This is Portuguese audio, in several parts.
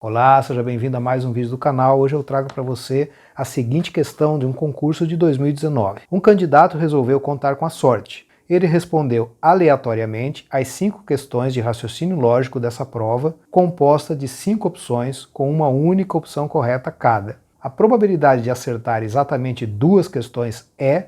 Olá, seja bem-vindo a mais um vídeo do canal. Hoje eu trago para você a seguinte questão de um concurso de 2019. Um candidato resolveu contar com a sorte. Ele respondeu aleatoriamente às 5 questões de raciocínio lógico dessa prova, composta de 5 opções com uma única opção correta cada. A probabilidade de acertar exatamente 2 questões é,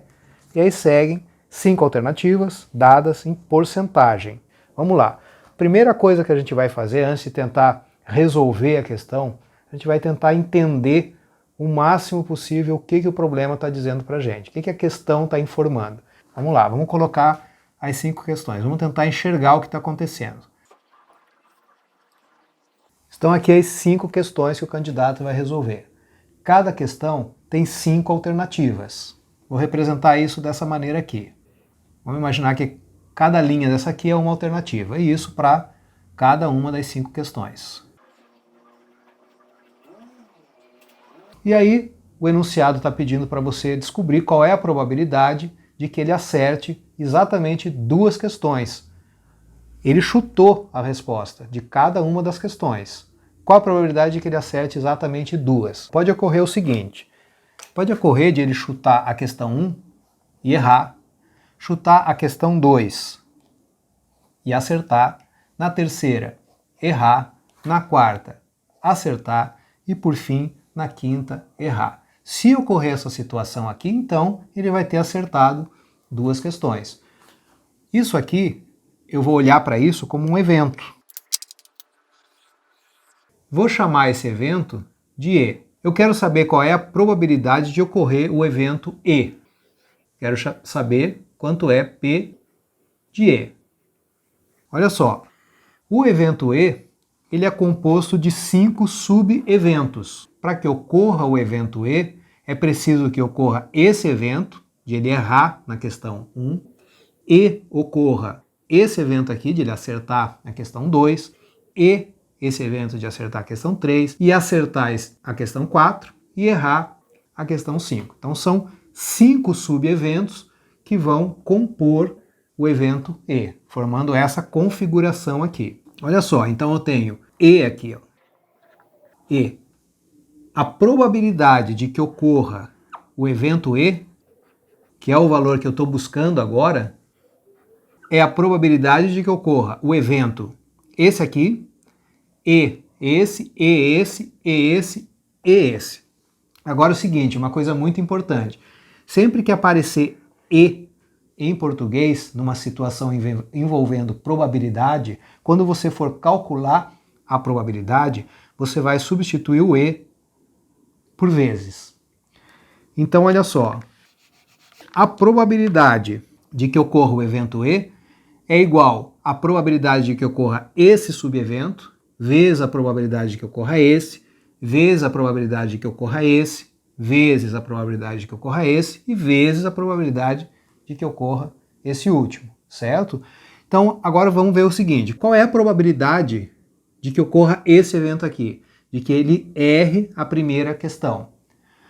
e aí seguem 5 alternativas dadas em porcentagem. Vamos lá. Primeira coisa que a gente vai fazer antes de tentar resolver a questão, a gente vai tentar entender o máximo possível o que o problema está dizendo para a gente, o que a questão está informando. Vamos lá, vamos colocar as 5 questões, vamos tentar enxergar o que está acontecendo. Estão aqui as 5 questões que o candidato vai resolver. Cada questão tem 5 alternativas. Vou representar isso dessa maneira aqui. Vamos imaginar que cada linha dessa aqui é uma alternativa, e isso para cada uma das 5 questões. E aí, o enunciado está pedindo para você descobrir qual é a probabilidade de que ele acerte exatamente 2 questões. Ele chutou a resposta de cada uma das questões. Qual a probabilidade de que ele acerte exatamente 2? Pode ocorrer o seguinte, pode ocorrer de ele chutar a questão 1 e errar, chutar a questão 2 e acertar, na terceira, errar, na quarta, acertar e, por fim, na quinta, errar. Se ocorrer essa situação aqui, então, ele vai ter acertado 2 questões. Isso aqui, eu vou olhar para isso como um evento. Vou chamar esse evento de E. Eu quero saber qual é a probabilidade de ocorrer o evento E. Quero saber quanto é P de E. Olha só, o evento E, ele é composto de 5 subeventos. Para que ocorra o evento E, é preciso que ocorra esse evento, de ele errar na questão 1, e ocorra esse evento aqui, de ele acertar a questão 2, e esse evento de acertar a questão 3, e acertar a questão 4, e errar a questão 5. Então são 5 subeventos que vão compor o evento E, formando essa configuração aqui. Olha só, então eu tenho E aqui, ó. E. A probabilidade de que ocorra o evento E, que é o valor que eu estou buscando agora, é a probabilidade de que ocorra o evento esse aqui, E esse, E esse, E esse, E esse. Agora é o seguinte, uma coisa muito importante. Sempre que aparecer E em português, numa situação envolvendo probabilidade, quando você for calcular a probabilidade, você vai substituir o E por vezes. Então, olha só, a probabilidade de que ocorra o evento E é igual à probabilidade de que ocorra esse subevento, vezes a probabilidade de que ocorra esse, vezes a probabilidade de que ocorra esse, vezes a probabilidade de que ocorra esse, e vezes a probabilidade de que ocorra esse último, certo? Então, agora vamos ver o seguinte, qual é a probabilidade de que ocorra esse evento aqui? De que ele erre a primeira questão.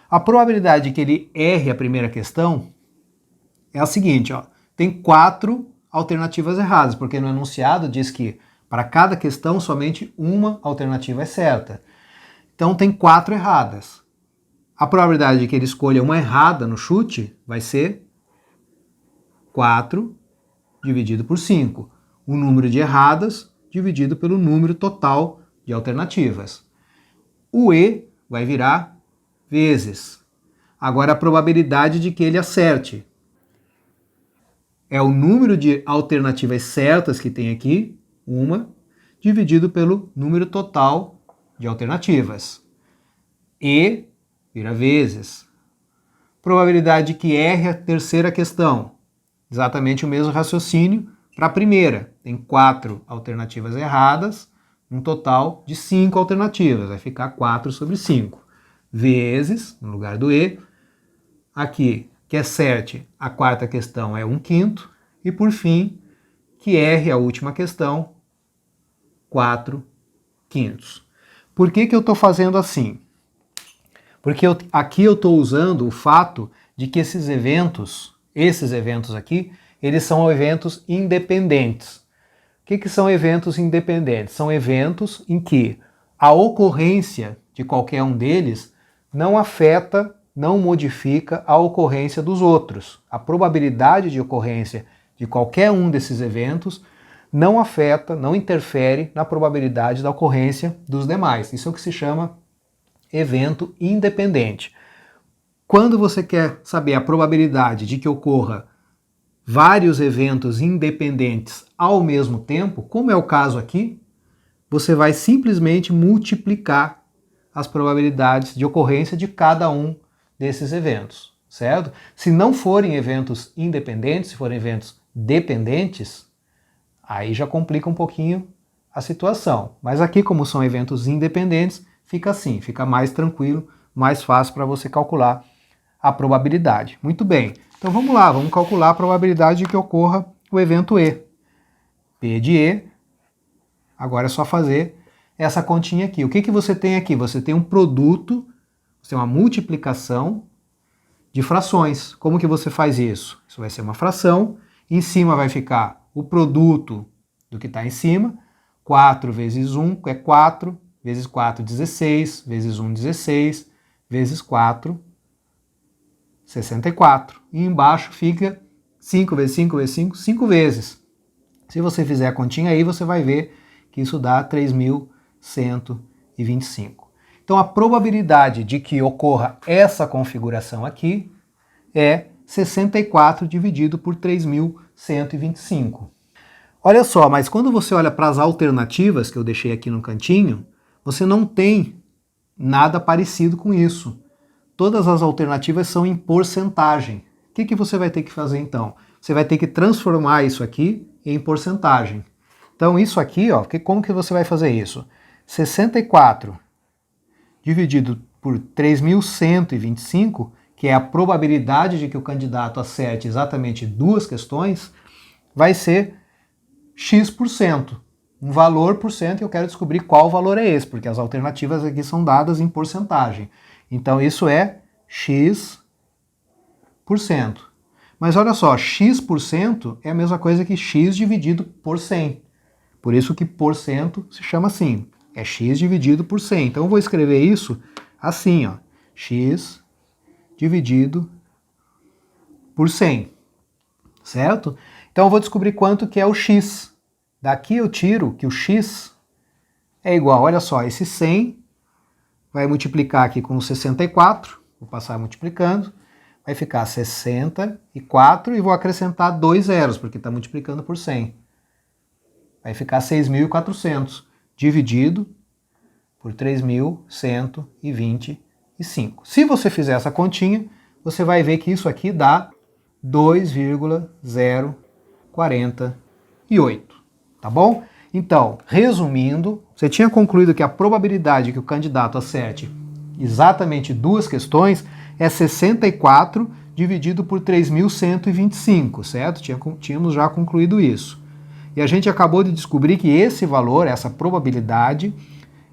A probabilidade de que ele erre a primeira questão é a seguinte, ó, tem 4 alternativas erradas, porque no enunciado diz que para cada questão somente uma alternativa é certa. Então tem 4 erradas. A probabilidade de que ele escolha uma errada no chute vai ser 4 dividido por 5. O número de erradas dividido pelo número total de alternativas. O E vai virar vezes. Agora a probabilidade de que ele acerte é o número de alternativas certas que tem aqui, uma, dividido pelo número total de alternativas. E vira vezes. Probabilidade de que erre a terceira questão. Exatamente o mesmo raciocínio para a primeira. Tem 4 alternativas erradas, um total de 5 alternativas. Vai ficar 4 sobre 5. Vezes, no lugar do E, aqui, que acerte a quarta questão é 1/5, e por fim, que erre a última questão, 4/5. Por que eu estou fazendo assim? Porque aqui eu estou usando o fato de que esses eventos aqui, eles são eventos independentes. O que são eventos independentes? São eventos em que a ocorrência de qualquer um deles não afeta, não modifica a ocorrência dos outros. A probabilidade de ocorrência de qualquer um desses eventos não afeta, não interfere na probabilidade da ocorrência dos demais. Isso é o que se chama evento independente. Quando você quer saber a probabilidade de que ocorra vários eventos independentes ao mesmo tempo, como é o caso aqui, você vai simplesmente multiplicar as probabilidades de ocorrência de cada um desses eventos, certo? Se não forem eventos independentes, se forem eventos dependentes, aí já complica um pouquinho a situação. Mas aqui, como são eventos independentes, fica assim, fica mais tranquilo, mais fácil para você calcular a probabilidade. Muito bem, então vamos lá, vamos calcular a probabilidade de que ocorra o evento E. P de E, agora é só fazer essa continha aqui. O que você tem aqui? Você tem um produto, você tem uma multiplicação de frações. Como que você faz isso? Isso vai ser uma fração, em cima vai ficar o produto do que está em cima, 4 vezes 1 é 4, vezes 4, 16, vezes 1, 16, vezes 4, 64. E embaixo fica 5 vezes 5 vezes 5, 5 vezes. Se você fizer a continha aí, você vai ver que isso dá 3.125. Então a probabilidade de que ocorra essa configuração aqui é 64 dividido por 3.125. Olha só, mas quando você olha para as alternativas que eu deixei aqui no cantinho, você não tem nada parecido com isso. Todas as alternativas são em porcentagem. O que você vai ter que fazer então? Você vai ter que transformar isso aqui em porcentagem. Então isso aqui, ó, como que você vai fazer isso? 64 dividido por 3.125, que é a probabilidade de que o candidato acerte exatamente duas questões, vai ser X%. Um valor por cento, e eu quero descobrir qual valor é esse, porque as alternativas aqui são dadas em porcentagem. Então isso é X%. Mas olha só, X% é a mesma coisa que X dividido por 100. Por isso que porcento se chama assim. É X dividido por 100. Então eu vou escrever isso assim, ó. X dividido por 100. Certo? Então eu vou descobrir quanto que é o X. Daqui eu tiro que o X é igual, olha só, esse 100 vai multiplicar aqui com 64, vou passar multiplicando, vai ficar 64 e vou acrescentar 2 zeros, porque está multiplicando por 100. Vai ficar 6.400, dividido por 3.125. Se você fizer essa continha, você vai ver que isso aqui dá 2,048, tá bom? Então, resumindo, você tinha concluído que a probabilidade que o candidato acerte exatamente duas questões é 64 dividido por 3.125, certo? Tínhamos já concluído isso. E a gente acabou de descobrir que esse valor, essa probabilidade,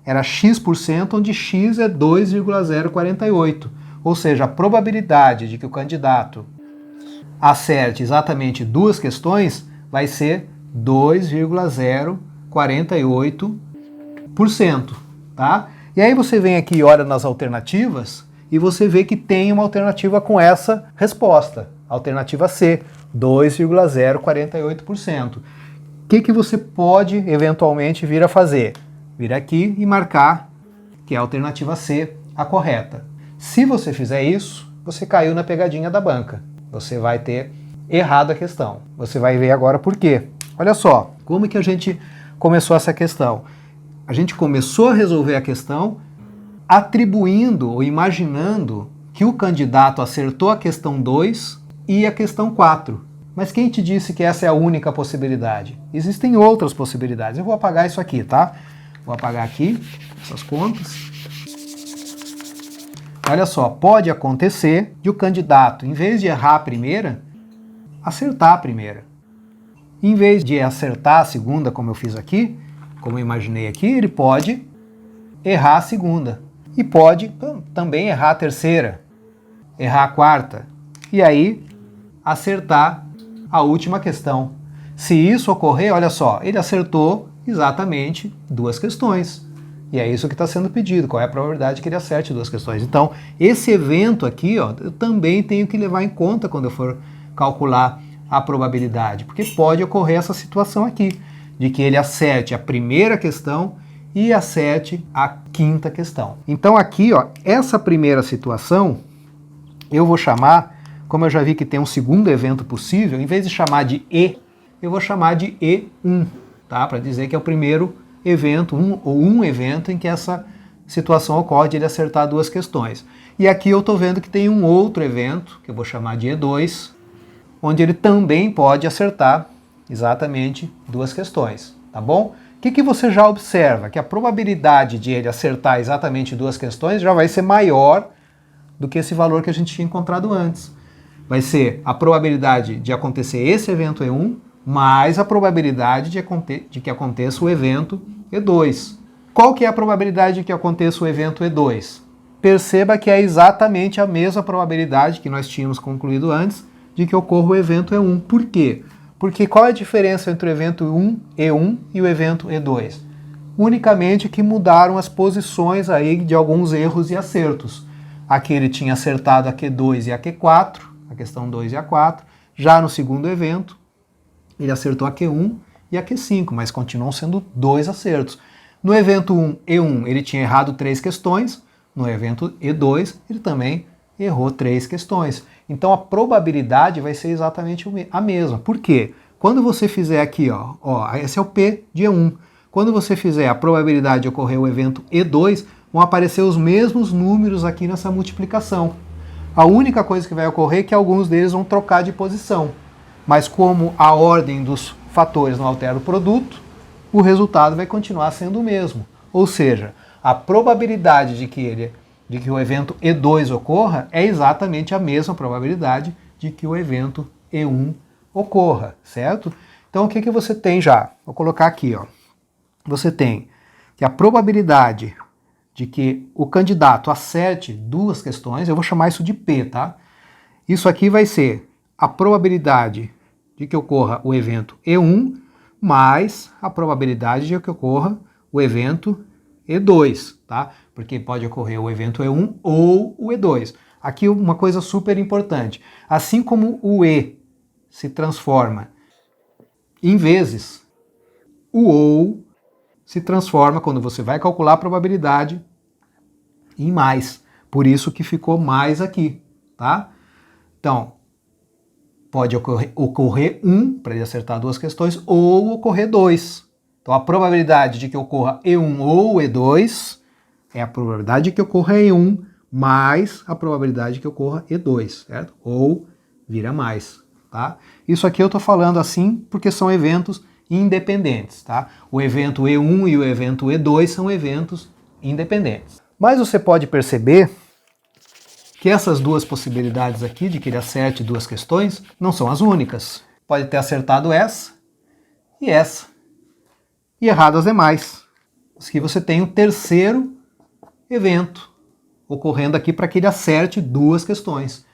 era X%, onde X é 2,048. Ou seja, a probabilidade de que o candidato acerte exatamente duas questões vai ser 2,048%, tá? E aí você vem aqui e olha nas alternativas e você vê que tem uma alternativa com essa resposta, alternativa C, 2,048%. O que você pode eventualmente vir a fazer? Vir aqui e marcar que é a alternativa C a correta. Se você fizer isso, você caiu na pegadinha da banca. Você vai ter errado a questão. Você vai ver agora por quê. Olha só, como que a gente começou essa questão? A gente começou a resolver a questão atribuindo ou imaginando que o candidato acertou a questão 2 e a questão 4. Mas quem te disse que essa é a única possibilidade? Existem outras possibilidades. Eu vou apagar isso aqui, tá? Vou apagar aqui essas contas. Olha só, pode acontecer de o candidato, em vez de errar a primeira, acertar a primeira. Em vez de acertar a segunda, como eu fiz aqui, como eu imaginei aqui, ele pode errar a segunda. E pode também errar a terceira, errar a quarta. E aí, acertar a última questão. Se isso ocorrer, olha só, ele acertou exatamente duas questões. E é isso que está sendo pedido, qual é a probabilidade que ele acerte duas questões. Então, esse evento aqui, ó, eu também tenho que levar em conta quando eu for calcular a probabilidade, porque pode ocorrer essa situação aqui, de que ele acerte a primeira questão e acerte a quinta questão. Então aqui, ó, essa primeira situação, eu vou chamar, como eu já vi que tem um segundo evento possível, em vez de chamar de E, eu vou chamar de E1, tá? Para dizer que é o primeiro evento, um evento em que essa situação ocorre de ele acertar duas questões. E aqui eu estou vendo que tem um outro evento, que eu vou chamar de E2, onde ele também pode acertar exatamente duas questões, tá bom? O que você já observa? Que a probabilidade de ele acertar exatamente duas questões já vai ser maior do que esse valor que a gente tinha encontrado antes. Vai ser a probabilidade de acontecer esse evento E1 mais a probabilidade de que aconteça o evento E2. Qual que é a probabilidade de que aconteça o evento E2? Perceba que é exatamente a mesma probabilidade que nós tínhamos concluído antes de que ocorra o evento E1. Por quê? Porque qual é a diferença entre o evento E1 e o evento E2? Unicamente que mudaram as posições aí de alguns erros e acertos. Aqui ele tinha acertado a Q2 e a Q4, a questão 2 e a 4. Já no segundo evento, ele acertou a Q1 e a Q5, mas continuam sendo dois acertos. No evento E1, ele tinha errado 3 questões. No evento E2, ele também errou 3 questões. Então a probabilidade vai ser exatamente a mesma. Por quê? Quando você fizer aqui, ó, esse é o P de E1. Quando você fizer a probabilidade de ocorrer o evento E2, vão aparecer os mesmos números aqui nessa multiplicação. A única coisa que vai ocorrer é que alguns deles vão trocar de posição. Mas como a ordem dos fatores não altera o produto, o resultado vai continuar sendo o mesmo. Ou seja, a probabilidade de que o evento E2 ocorra é exatamente a mesma probabilidade de que o evento E1 ocorra, certo? Então o que você tem já? Vou colocar aqui, ó. Você tem que a probabilidade de que o candidato acerte duas questões, eu vou chamar isso de P, tá? Isso aqui vai ser a probabilidade de que ocorra o evento E1 mais a probabilidade de que ocorra o evento E2, tá? Porque pode ocorrer o evento E1 ou o E2. Aqui uma coisa super importante. Assim como o E se transforma em vezes, o OU se transforma, quando você vai calcular a probabilidade, em mais. Por isso que ficou mais aqui, tá? Então, pode ocorrer 1, para ele acertar duas questões, ou ocorrer 2. Então, a probabilidade de que ocorra E1 ou E2 é a probabilidade de que ocorra E1 mais a probabilidade de que ocorra E2, certo? Ou vira mais, tá? Isso aqui eu estou falando assim porque são eventos independentes, tá? O evento E1 e o evento E2 são eventos independentes. Mas você pode perceber que essas duas possibilidades aqui de que ele acerte duas questões não são as únicas. Pode ter acertado essa e errado as demais. Aqui você tem o terceiro evento ocorrendo aqui para que ele acerte duas questões.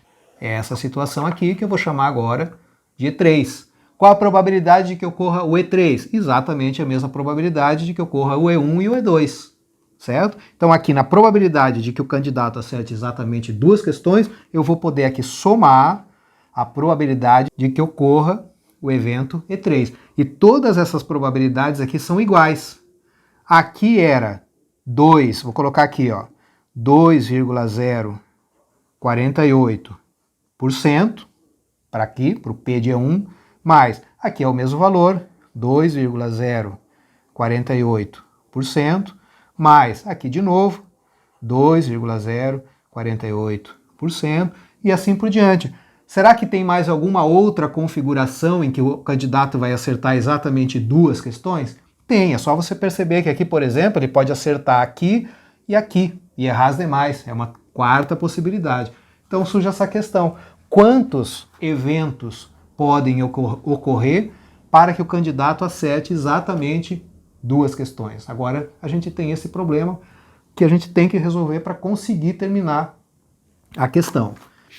É essa situação aqui que eu vou chamar agora de E3. Qual a probabilidade de que ocorra o E3? Exatamente a mesma probabilidade de que ocorra o E1 e o E2. Certo? Então aqui na probabilidade de que o candidato acerte exatamente duas questões, eu vou poder aqui somar a probabilidade de que ocorra o evento E3. E todas essas probabilidades aqui são iguais. Aqui era 2, vou colocar aqui, ó, 2,048% para aqui, para o P de E1, mais aqui é o mesmo valor, 2,048%, mais aqui de novo, 2,048%, e assim por diante. Será que tem mais alguma outra configuração em que o candidato vai acertar exatamente duas questões? Tem, é só você perceber que aqui, por exemplo, ele pode acertar aqui e errar as demais. É uma quarta possibilidade. Então surge essa questão. Quantos eventos podem ocorrer para que o candidato acerte exatamente duas questões? Agora a gente tem esse problema que a gente tem que resolver para conseguir terminar a questão.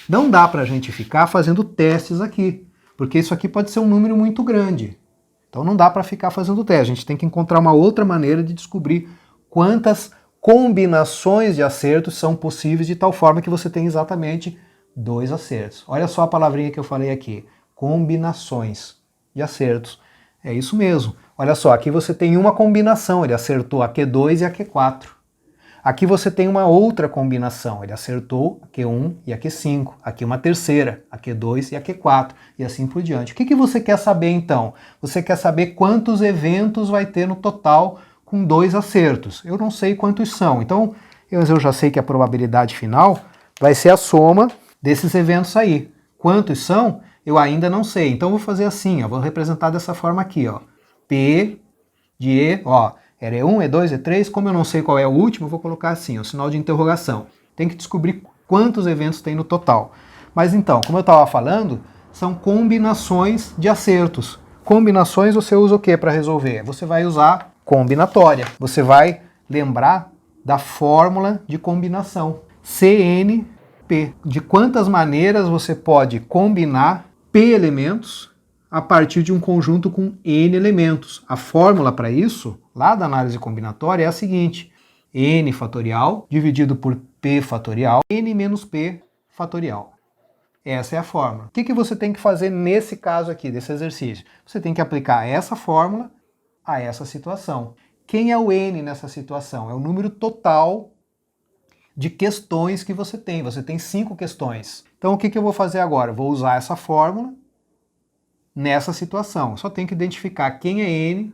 Não dá para a gente ficar fazendo testes aqui, porque isso aqui pode ser um número muito grande. Então não dá para ficar fazendo teste. A gente tem que encontrar uma outra maneira de descobrir quantas combinações de acertos são possíveis de tal forma que você tem exatamente 2 acertos. Olha só a palavrinha que eu falei aqui, combinações de acertos. É isso mesmo. Olha só, aqui você tem uma combinação, ele acertou a Q2 e a Q4. Aqui você tem uma outra combinação, ele acertou a Q1 e a Q5. Aqui uma terceira, a Q2 e a Q4, e assim por diante. O que você quer saber então? Você quer saber quantos eventos vai ter no total com 2 acertos. Eu não sei quantos são, então eu já sei que a probabilidade final vai ser a soma desses eventos aí. Quantos são? Eu ainda não sei. Então eu vou fazer assim, ó, vou representar dessa forma aqui, ó. P de E, ó, era E1, E2, E3, como eu não sei qual é o último, eu vou colocar assim, o sinal de interrogação. Tem que descobrir quantos eventos tem no total. Mas então, como eu estava falando, são combinações de acertos. Combinações você usa o que para resolver? Você vai usar combinatória. Você vai lembrar da fórmula de combinação. CNP. De quantas maneiras você pode combinar P elementos a partir de um conjunto com N elementos. A fórmula para isso, lá da análise combinatória, é a seguinte: N fatorial dividido por P fatorial, N menos P fatorial. Essa é a fórmula. O que você tem que fazer nesse caso aqui, desse exercício? Você tem que aplicar essa fórmula a essa situação. Quem é o N nessa situação? É o número total de questões que você tem. Você tem 5 questões. Então o que eu vou fazer agora? Eu vou usar essa fórmula nessa situação. Só tem que identificar quem é N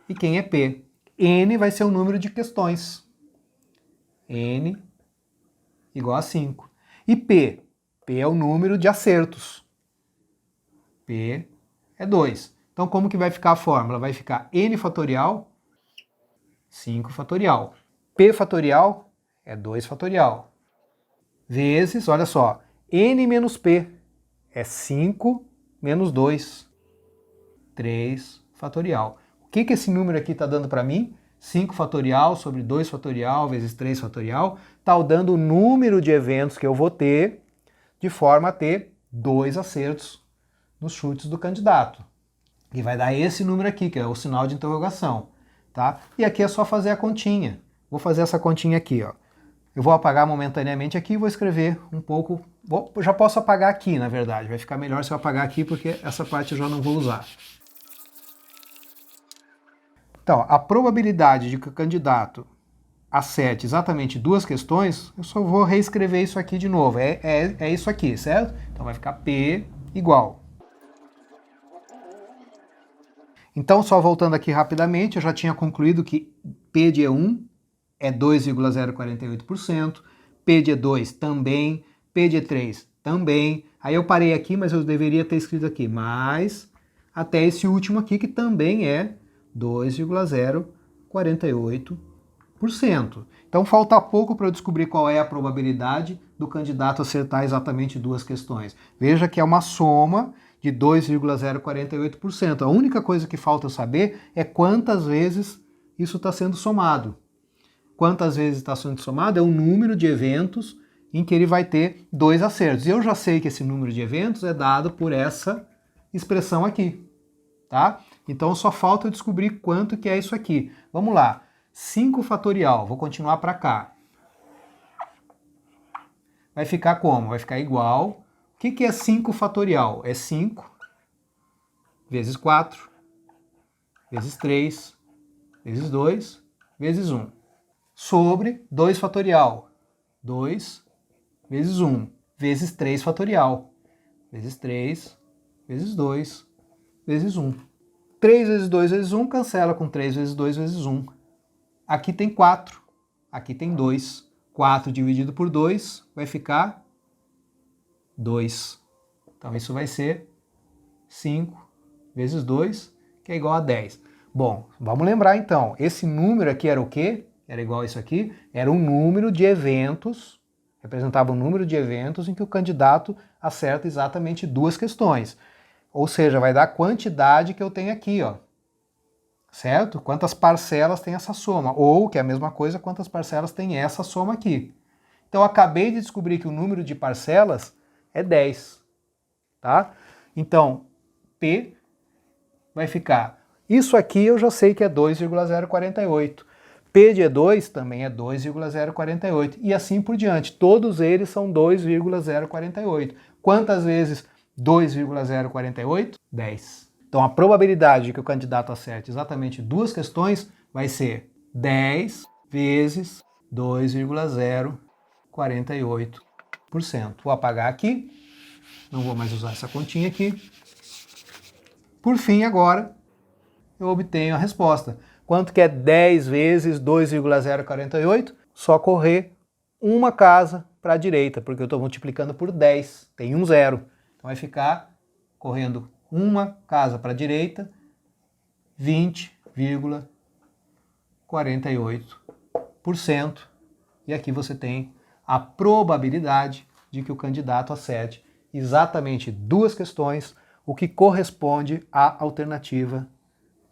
e quem é P. N vai ser o número de questões. N igual a 5. E P? P é o número de acertos. P é 2. Então como que vai ficar a fórmula? Vai ficar N fatorial, 5 fatorial. P fatorial é 2 fatorial. Vezes, olha só, N menos P é 5 menos 2, 3 fatorial. O que esse número aqui está dando para mim? 5 fatorial sobre 2 fatorial vezes 3 fatorial, está dando o número de eventos que eu vou ter, de forma a ter 2 acertos nos chutes do candidato. E vai dar esse número aqui, que é o sinal de interrogação. Tá? E aqui é só fazer a continha. Vou fazer essa continha aqui, ó. Eu vou apagar momentaneamente aqui e vou escrever um pouco. Já posso apagar aqui, na verdade. Vai ficar melhor se eu apagar aqui, porque essa parte eu já não vou usar. Então, a probabilidade de que o candidato acerte exatamente 2 questões, eu só vou reescrever isso aqui de novo. É isso aqui, certo? Então vai ficar P igual. Então, só voltando aqui rapidamente, eu já tinha concluído que P de E1 é 2,048%, P de E2 também, P de E3 também. Aí eu parei aqui, mas eu deveria ter escrito aqui, mais até esse último aqui, que também é 2,048%. Então falta pouco para eu descobrir qual é a probabilidade do candidato acertar exatamente 2 questões. Veja que é uma soma de 2,048%. A única coisa que falta saber é quantas vezes isso está sendo somado. Quantas vezes está sendo somado é o número de eventos em que ele vai ter 2 acertos. E eu já sei que esse número de eventos é dado por essa expressão aqui, tá? Então só falta eu descobrir quanto que é isso aqui. Vamos lá. 5 fatorial, vou continuar para cá. Vai ficar como? Vai ficar igual. O que é 5 fatorial? É 5 vezes 4, vezes 3, vezes 2, vezes 1. Sobre 2 fatorial. 2 vezes 1, vezes 3 fatorial. Vezes 3, vezes 2, vezes 1. 3 vezes 2 vezes 1 cancela com 3 vezes 2 vezes 1. Aqui tem 4, aqui tem 2. 4 dividido por 2 vai ficar 2. Então isso vai ser 5 vezes 2, que é igual a 10. Bom, vamos lembrar então, esse número aqui era o quê? Era igual a isso aqui? Era um número de eventos, representava um número de eventos em que o candidato acerta exatamente 2 questões. Ou seja, vai dar a quantidade que eu tenho aqui, ó. Certo? Quantas parcelas tem essa soma? Ou, que é a mesma coisa, quantas parcelas tem essa soma aqui. Então, eu acabei de descobrir que o número de parcelas é 10. Tá? Então, P vai ficar... Isso aqui eu já sei que é 2,048. P de E2 também é 2,048 e assim por diante. Todos eles são 2,048. Quantas vezes 2,048? 10. Então a probabilidade de que o candidato acerte exatamente duas questões vai ser 10 vezes 2,048%. Vou apagar aqui, não vou mais usar essa continha aqui. Por fim, agora, eu obtenho a resposta. Quanto que é 10 vezes 2,048? Só correr uma casa para a direita, porque eu estou multiplicando por 10, tem um zero. Então vai ficar correndo uma casa para a direita, 20,48%. E aqui você tem a probabilidade de que o candidato acerte exatamente duas questões, o que corresponde à alternativa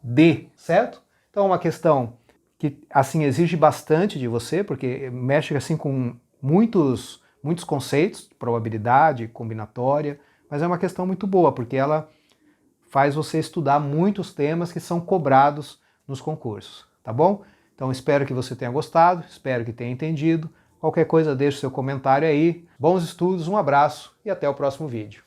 D, certo? Então é uma questão que assim exige bastante de você, porque mexe assim com muitos conceitos, probabilidade, combinatória, mas é uma questão muito boa, porque ela faz você estudar muitos temas que são cobrados nos concursos, tá bom? Então espero que você tenha gostado, espero que tenha entendido. Qualquer coisa deixe seu comentário aí. Bons estudos, um abraço e até o próximo vídeo.